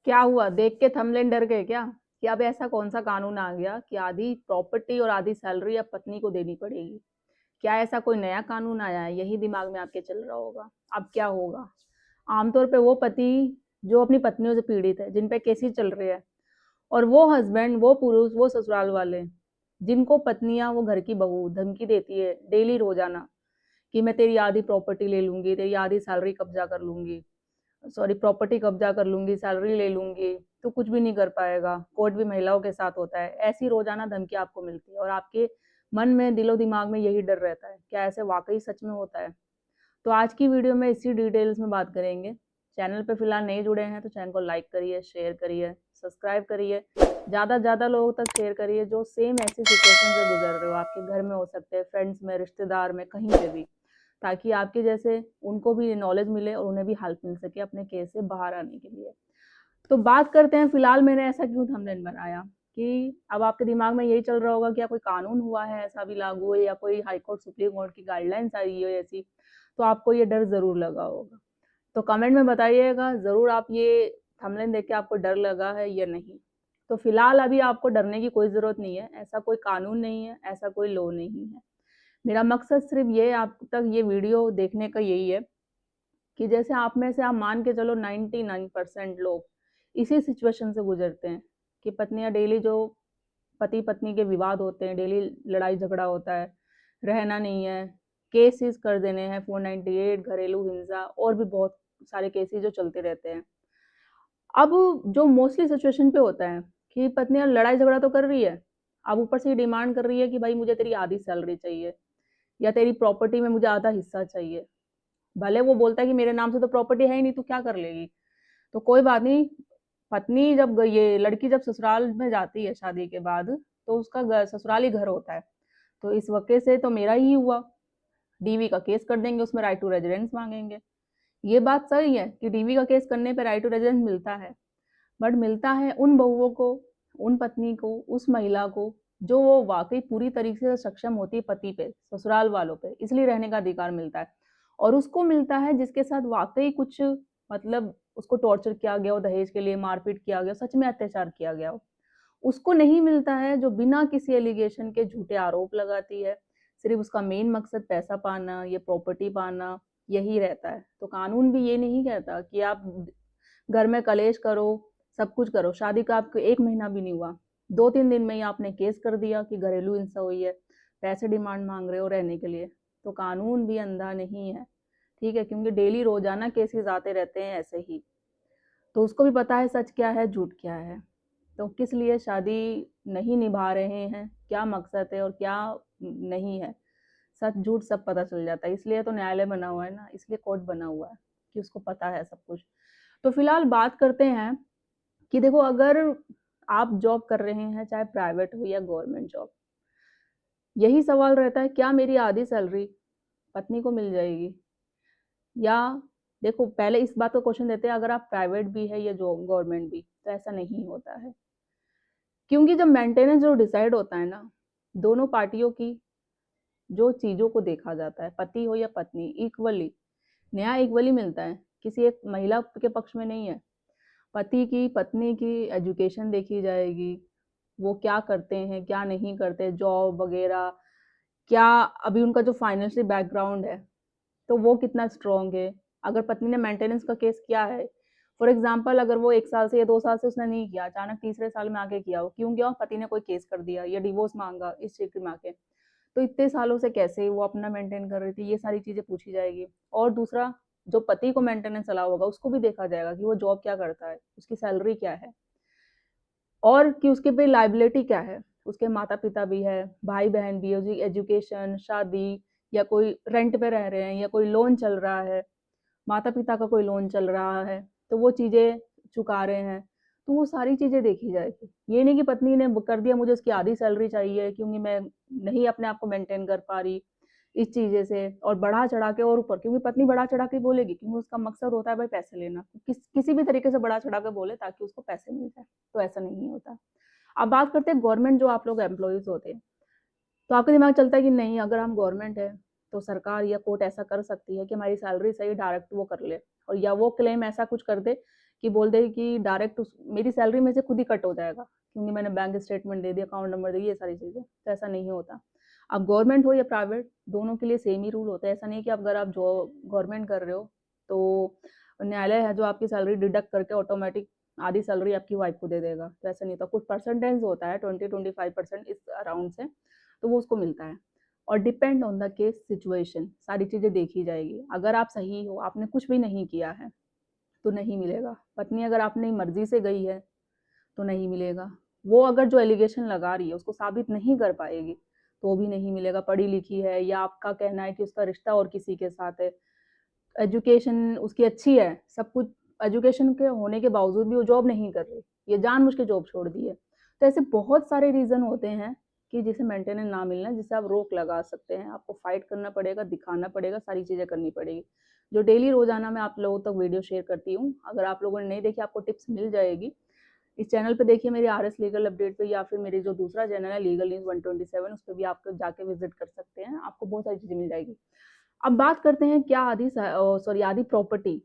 क्या हुआ? देख के थंबनेल डर गए क्या? कि अब ऐसा कौन सा कानून आ गया कि आधी प्रॉपर्टी और आधी सैलरी अब पत्नी को देनी पड़ेगी? क्या ऐसा कोई नया कानून आया है? यही दिमाग में आपके चल रहा होगा। अब क्या होगा? आमतौर पे वो पति जो अपनी पत्नियों से पीड़ित है, जिन पे केसेस चल रहे हैं, और वो हस्बैंड, वो पुरुष, वो ससुराल वाले, जिनको पत्नियां, वो घर की बहू धमकी देती है डेली रोजाना कि मैं तेरी आधी प्रॉपर्टी ले लूंगी, तेरी आधी सैलरी कब्जा कर लूंगी, सॉरी प्रॉपर्टी कब्जा कर लूंगी, सैलरी ले लूंगी, तो कुछ भी नहीं कर पाएगा। कोर्ट भी महिलाओं के साथ होता है। ऐसी रोजाना धमकी आपको मिलती है और आपके मन में, दिलो दिमाग में यही डर रहता है। क्या ऐसे वाकई सच में होता है? तो आज की वीडियो में इसी डिटेल्स में बात करेंगे। चैनल पे फिलहाल नहीं जुड़े हैं तो चैनल को लाइक करिए, शेयर करिए, सब्सक्राइब करिए, ज़्यादा से ज़्यादा लोगों तक शेयर करिए जो सेम ऐसी सिचुएशन से गुजर रहे हो। आपके घर में हो सकते हैं, फ्रेंड्स में, रिश्तेदार में, कहीं पे भी, ताकि आपके जैसे उनको भी नॉलेज मिले और उन्हें भी हेल्प मिल सके अपने केस से बाहर आने के लिए। तो बात करते हैं, फिलहाल मैंने ऐसा क्यों थंबनेल बनाया कि अब आपके दिमाग में यही चल रहा होगा कि कोई कानून हुआ है ऐसा भी लागू है या कोई हाई कोर्ट, सुप्रीम कोर्ट की गाइडलाइंस आई है ऐसी, तो आपको ये डर ज़रूर लगा होगा। तो कमेंट में बताइएगा ज़रूर, आप ये थंबनेल देख के आपको डर लगा है या नहीं। तो फिलहाल अभी आपको डरने की कोई ज़रूरत नहीं है। ऐसा कोई कानून नहीं है, ऐसा कोई लॉ नहीं है। मेरा मकसद सिर्फ ये, आप तक ये वीडियो देखने का यही है कि जैसे आप में से, आप मान के चलो 99% लोग इसी सिचुएशन से गुजरते हैं कि पत्नियां डेली, जो पति पत्नी के विवाद होते हैं, डेली लड़ाई झगड़ा होता है, रहना नहीं है, केसेस कर देने हैं, 498, घरेलू हिंसा और भी बहुत सारे केसेस जो चलते रहते हैं। अब जो मोस्टली सिचुएशन पे होता है कि पत्नियां लड़ाई झगड़ा तो कर रही है, अब ऊपर से ये डिमांड कर रही है कि भाई मुझे तेरी आधी सैलरी चाहिए या तेरी प्रॉपर्टी में मुझे आधा हिस्सा चाहिए। भले वो बोलता है कि मेरे नाम से तो प्रॉपर्टी है ही नहीं, तू क्या कर लेगी? तो कोई बात नहीं। पत्नी जब, ये लड़की जब ससुराल में जाती है शादी के बाद, तो उसका ससुराल ही घर होता है। तो इस वक़्त से तो मेरा ही हुआ, डीवी का केस कर देंगे, उसमें राइट टू रेजिडेंस मांगेंगे। ये बात सही है कि डीवी का केस करने पे राइट टू रेजिडेंस मिलता है, बट मिलता है उन बहुओं को, उन पत्नी को, उस महिला को जो वो वाकई पूरी तरीके से सक्षम होती है पति पे, ससुराल वालों पे, इसलिए रहने का अधिकार मिलता है। और उसको मिलता है जिसके साथ वाकई कुछ, मतलब उसको टॉर्चर किया गया हो, दहेज के लिए मारपीट किया गया हो, सच में अत्याचार किया गया हो। उसको नहीं मिलता है जो बिना किसी एलिगेशन के झूठे आरोप लगाती है। सिर्फ उसका मेन मकसद पैसा पाना, ये प्रॉपर्टी पाना, यही रहता है। तो कानून भी ये नहीं कहता कि आप घर में कलेश करो, सब कुछ करो। शादी का आपको 1 महीना भी नहीं हुआ, 2-3 दिन में ही आपने केस कर दिया कि घरेलू हिंसा हुई है, पैसे डिमांड मांग रहे हो रहने के लिए। तो कानून भी अंधा नहीं है, ठीक है? क्योंकि डेली रोजाना केसेस आते रहते हैं ऐसे ही। तो उसको भी पता है सच क्या है, झूठ क्या है। तो किस लिए शादी नहीं निभा रहे हैं, क्या मकसद है और क्या नहीं है, सच झूठ सब पता चल जाता है। इसलिए तो न्यायालय बना हुआ है ना, इसलिए कोर्ट बना हुआ है कि उसको पता है सब कुछ। तो फिलहाल बात करते हैं कि देखो, अगर आप जॉब कर रहे हैं, चाहे प्राइवेट हो या गवर्नमेंट जॉब, यही सवाल रहता है, क्या मेरी आधी सैलरी पत्नी को मिल जाएगी? या देखो, पहले इस बात को क्वेश्चन देते हैं, अगर आप प्राइवेट भी है या जॉब गवर्नमेंट भी, तो ऐसा नहीं होता है। क्योंकि जब मेंटेनेंस जो डिसाइड होता है ना, दोनों पार्टियों की जो चीज़ों को देखा जाता है, पति हो या पत्नी, इक्वली, न्याय इक्वली मिलता है, किसी एक महिला के पक्ष में नहीं है। पति की, पत्नी की एजुकेशन देखी जाएगी, वो क्या करते हैं, क्या नहीं करते, जॉब वगैरह, क्या अभी उनका जो फाइनेंशियल बैकग्राउंड है, तो वो कितना स्ट्रॉन्ग है। अगर पत्नी ने मेंटेनेंस का केस किया है, फॉर एग्जाम्पल, अगर वो 1 साल से या 2 साल से उसने नहीं किया, अचानक तीसरे साल में आके किया, हो क्यों किया? पति ने कोई केस कर दिया या डिवोर्स मांगा इस चीज में आके, तो इतने सालों से कैसे वो अपना मेंटेन कर रही थी, ये सारी चीजें पूछी जाएगी। और दूसरा, जो पति को मेंटेनेंस अलाउ होगा, उसको भी देखा जाएगा कि वो जॉब क्या करता है, उसकी सैलरी क्या है, और कि उसके पे लाइबिलिटी क्या है। उसके माता पिता भी है, भाई बहन भी है, उसकी एजुकेशन, शादी, या कोई रेंट पे रह रहे हैं, या कोई लोन चल रहा है, माता पिता का कोई लोन चल रहा है, तो वो चीज़ें चुका रहे हैं, तो वो सारी चीज़ें देखी जाएगी। ये नहीं कि पत्नी ने कर दिया, मुझे उसकी आधी सैलरी चाहिए क्योंकि मैं नहीं अपने आप को मेंटेन कर पा रही इस चीज़ें से, और बढ़ा चढ़ा के और ऊपर, क्योंकि पत्नी बढ़ा चढ़ा के बोलेगी, क्योंकि उसका मकसद होता है भाई पैसे लेना, किसी भी तरीके से बढ़ा चढ़ा के बोले ताकि उसको पैसे मिल जाए। तो ऐसा नहीं होता। अब बात करते हैं गवर्नमेंट, जो आप लोग एम्प्लॉयज होते हैं, तो आपका दिमाग चलता है कि नहीं, अगर हम गवर्नमेंट है तो सरकार या कोर्ट ऐसा कर सकती है कि हमारी सैलरी सही डायरेक्ट वो कर ले, और या वो क्लेम ऐसा कुछ कर दे कि बोल दे कि डायरेक्ट मेरी सैलरी में से खुद ही कट हो जाएगा क्योंकि मैंने बैंक स्टेटमेंट दे दिया, अकाउंट नंबर दे दिया, ये सारी चीज़ें। तो ऐसा नहीं होता। अब गवर्नमेंट हो या प्राइवेट, दोनों के लिए सेम ही रूल होता है। ऐसा नहीं कि अगर आप जॉब गवर्नमेंट कर रहे हो तो न्यायालय है जो आपकी सैलरी डिडक्ट करके ऑटोमेटिक आधी सैलरी आपकी वाइफ को दे देगा। तो ऐसा नहीं होता, कुछ परसेंटेज होता है 20-25% इस अराउंड से, तो वो उसको मिलता है। और depend on the case situation सारी चीज़ें देखी जाएगी। अगर आप सही हो, आपने कुछ भी नहीं किया है तो नहीं मिलेगा। पत्नी अगर अपनी मर्जी से गई है तो नहीं मिलेगा। वो अगर जो एलिगेशन लगा रही है उसको साबित नहीं कर पाएगी तो भी नहीं मिलेगा। पढ़ी लिखी है या आपका कहना है कि उसका रिश्ता और किसी के साथ है, एजुकेशन उसकी अच्छी है, सब कुछ एजुकेशन के होने के बावजूद भी वो जॉब नहीं कर रही, ये जानबूझ के जॉब छोड़ दी है। तो ऐसे बहुत सारे रीज़न होते हैं कि जिसे मेंटेनेंस ना मिलना, जिसे आप रोक लगा सकते हैं। आपको फाइट करना पड़ेगा, दिखाना पड़ेगा, सारी चीज़ें करनी पड़ेगी। जो डेली रोज़ाना मैं आप लोगों तक वीडियो शेयर करती हूँ, अगर आप लोगों ने नहीं देखी, आपको टिप्स मिल जाएगी। इस चैनल पे देखिए मेरी आरएस लीगल अपडेट पे, या फिर मेरी जो दूसरा चैनल है लीगल न्यूज़ 127, उस पे भी आप जाके विजिट कर सकते हैं, आपको बहुत सारी चीज़ें मिल जाएगी। अब बात करते हैं, क्या आधी प्रॉपर्टी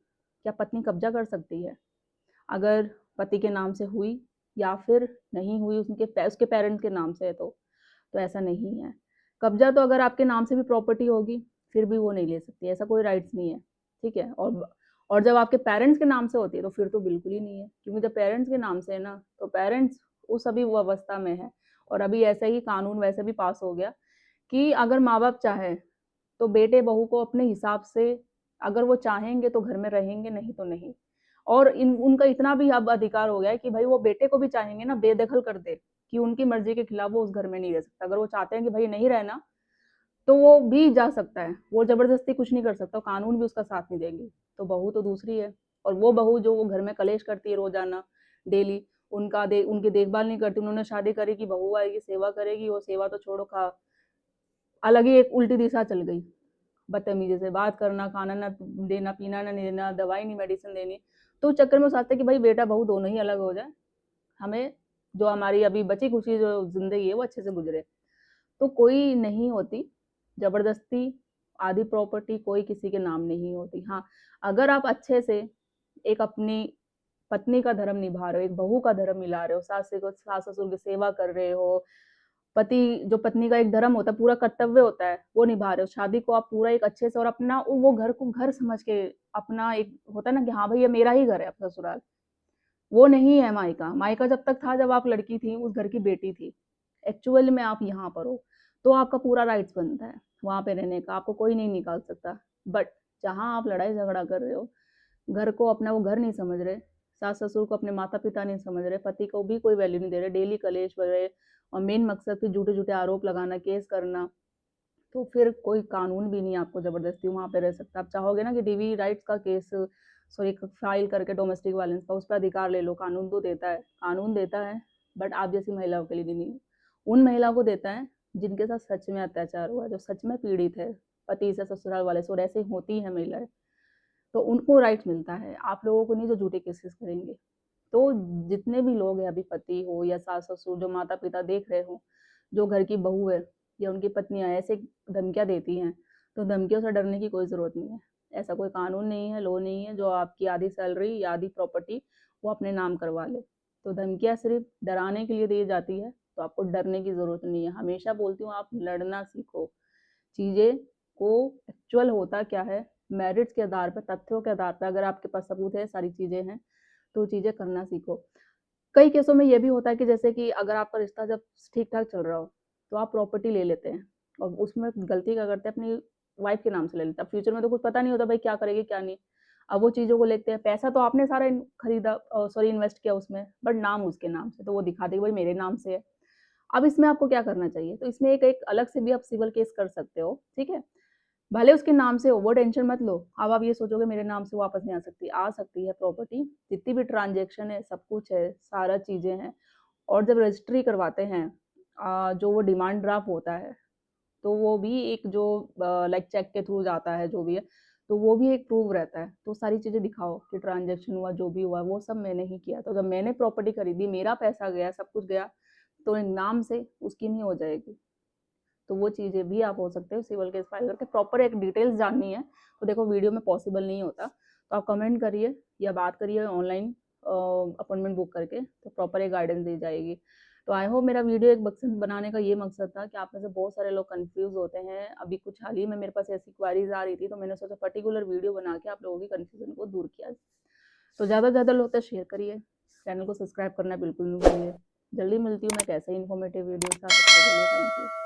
क्या पत्नी कब्जा कर सकती है अगर पति के नाम से हुई या फिर नहीं हुई, उसके पेरेंट्स के नाम से है तो ऐसा नहीं है। कब्जा तो अगर आपके नाम से भी प्रॉपर्टी होगी फिर भी वो नहीं ले सकती, ऐसा कोई राइट्स नहीं है, ठीक है। और जब आपके पेरेंट्स के नाम से होती है तो फिर तो बिल्कुल ही नहीं है, क्योंकि जब पेरेंट्स के नाम से है ना, तो पेरेंट्स उस अभी वो अवस्था में है। और अभी ऐसा ही कानून वैसे भी पास हो गया कि अगर माँ बाप चाहे तो बेटे बहू को अपने हिसाब से, अगर वो चाहेंगे तो घर में रहेंगे, नहीं तो नहीं। और उनका इतना भी अब अधिकार हो गया है कि भाई वो बेटे को भी चाहेंगे ना बेदखल कर दे, कि उनकी मर्जी के खिलाफ वो उस घर में नहीं रह सकता। अगर वो चाहते हैं कि भाई नहीं रहना तो वो भी जा सकता है, वो जबरदस्ती कुछ नहीं कर सकता, कानून भी उसका साथ नहीं देंगे। तो बहू तो दूसरी है, और वो बहू जो वो घर में कलेश करती है रोजाना डेली, उनकी देखभाल नहीं करती। उन्होंने शादी करी कि बहू आएगी सेवा करेगी, वो सेवा तो छोड़ो, खा अलग ही एक उल्टी दिशा चल गई। बदतमीजी से बात करना, खाना ना देना, पीना ना देना, दवाई नहीं मेडिसिन देनी। तो उस चक्कर में सोचते कि भाई बेटा बहू दोनों ही अलग हो जाए, हमें जो हमारी अभी बची खुशी जो जिंदगी है वो अच्छे से गुजरे। तो कोई नहीं होती जबरदस्ती आधी प्रॉपर्टी, कोई किसी के नाम नहीं होती। हाँ, अगर आप अच्छे से एक अपनी पत्नी का धर्म निभा रहे हो, एक बहू का धर्म मिला रहे हो, सास ससुर की सेवा कर रहे हो, पति जो पत्नी का एक धर्म होता है, पूरा कर्तव्य होता है, वो निभा रहे हो, शादी को आप पूरा एक अच्छे से, और अपना वो घर को घर समझ के, अपना एक होता है ना कि हाँ भाई ये मेरा ही घर है, अब ससुराल वो नहीं है मायका। मायका जब तक था जब आप लड़की थी, उस घर की बेटी थी। एक्चुअल में आप यहाँ पर हो तो आपका पूरा राइट्स बनता है वहाँ पे रहने का, आपको कोई नहीं निकाल सकता। बट जहाँ आप लड़ाई झगड़ा कर रहे हो, घर को अपना वो घर नहीं समझ रहे, सास ससुर को अपने माता पिता नहीं समझ रहे, पति को भी कोई वैल्यू नहीं दे रहे, डेली कलेश वगैरह, और मेन मकसद फिर झूठे झूठे आरोप लगाना, केस करना, तो फिर कोई कानून भी नहीं आपको जबरदस्ती वहाँ पे रह सकता। आप चाहोगे ना कि डीवी राइट्स का केस, सॉरी, फाइल करके डोमेस्टिक वायलेंस का उस पर अधिकार ले लो, कानून तो देता है, कानून देता है, बट आप जैसी महिलाओं के लिए नहीं, उन महिलाओं को देता है जिनके साथ सच में अत्याचार हुआ, जो सच में पीड़ित है पति से, ससुराल वाले से, और ऐसे होती है महिलाएं, तो उनको राइट्स मिलता है, आप लोगों को नहीं जो झूठे केसेस करेंगे। तो जितने भी लोग हैं, अभी पति हो या सास ससुर, जो माता पिता देख रहे हो, जो घर की बहू है या उनकी पत्नियां ऐसे धमकियां देती हैं, तो धमकियों से डरने की कोई ज़रूरत नहीं है। ऐसा कोई कानून नहीं है, लॉ नहीं है जो आपकी आधी सैलरी या आधी प्रॉपर्टी वो अपने नाम करवा ले। तो धमकियां सिर्फ डराने के लिए दी जाती है, तो आपको डरने की ज़रूरत नहीं है। हमेशा बोलती हूँ, आप लड़ना सीखो, चीज़ें को एक्चुअल होता क्या है, मेरिट्स के आधार पर, तथ्यों के आधार पर, अगर आपके पास सबूत है, सारी चीज़ें हैं, तो चीज़ें करना सीखो। कई केसों में ये भी होता है कि जैसे कि अगर आपका रिश्ता जब ठीक ठाक चल रहा हो तो आप प्रॉपर्टी ले लेते हैं, और उसमें गलती क्या करते हैं, अपनी वाइफ के नाम से ले लेते हैं। अब फ्यूचर में तो कुछ पता नहीं होता भाई क्या करेगी क्या नहीं। अब वो चीज़ों को लेते हैं, पैसा तो आपने सारा खरीदा, सॉरी इन्वेस्ट किया उसमें, बट नाम उसके नाम से, तो वो दिखा देगी भाई मेरे नाम से है। अब इसमें आपको क्या करना चाहिए, तो इसमें एक अलग से भी आप सिविल केस कर सकते हो, ठीक है। भले उसके नाम से हो, वो टेंशन मत लो। अब आप ये सोचोगे मेरे नाम से वापस नहीं आ सकती है प्रॉपर्टी, जितनी भी ट्रांजेक्शन है, सब कुछ है, सारा चीज़ें हैं। और जब रजिस्ट्री करवाते हैं, जो वो डिमांड ड्राफ्ट होता है, तो वो भी एक जो लाइक चेक के थ्रू जाता है, जो भी है, तो वो भी एक प्रूफ रहता है। तो सारी चीज़ें दिखाओ कि ट्रांजेक्शन हुआ, जो भी हुआ, वो सब मैंने ही किया। तो जब मैंने प्रॉपर्टी खरीदी, मेरा पैसा गया, सब कुछ गया, तो नाम से उसकी नहीं हो जाएगी। तो वो चीज़ें भी आप हो सकते हो सिविल केस फाइल करके। प्रॉपर एक डिटेल्स जाननी है तो देखो वीडियो में पॉसिबल नहीं होता, तो आप कमेंट करिए या बात करिए ऑनलाइन, अपॉइंटमेंट बुक करके तो प्रॉपर एक गाइडेंस दी जाएगी। तो आई होप मेरा वीडियो एक मकसद बनाने का ये मकसद था कि आप में से बहुत सारे लोग कंफ्यूज होते हैं। अभी कुछ हाल ही में मेरे पास ऐसी क्वारीज आ रही थी, तो मैंने सोचा पर्टिकुलर वीडियो बना के आप लोगों की कंफ्यूजन को दूर किया। तो ज़्यादा से ज़्यादा लोग तो शेयर करिए, चैनल को सब्सक्राइब करना बिल्कुल नहीं भूलिए। जल्दी मिलती हूँ मैं कैसे इन्फॉर्मेटिव वीडियो के साथ। Thank you.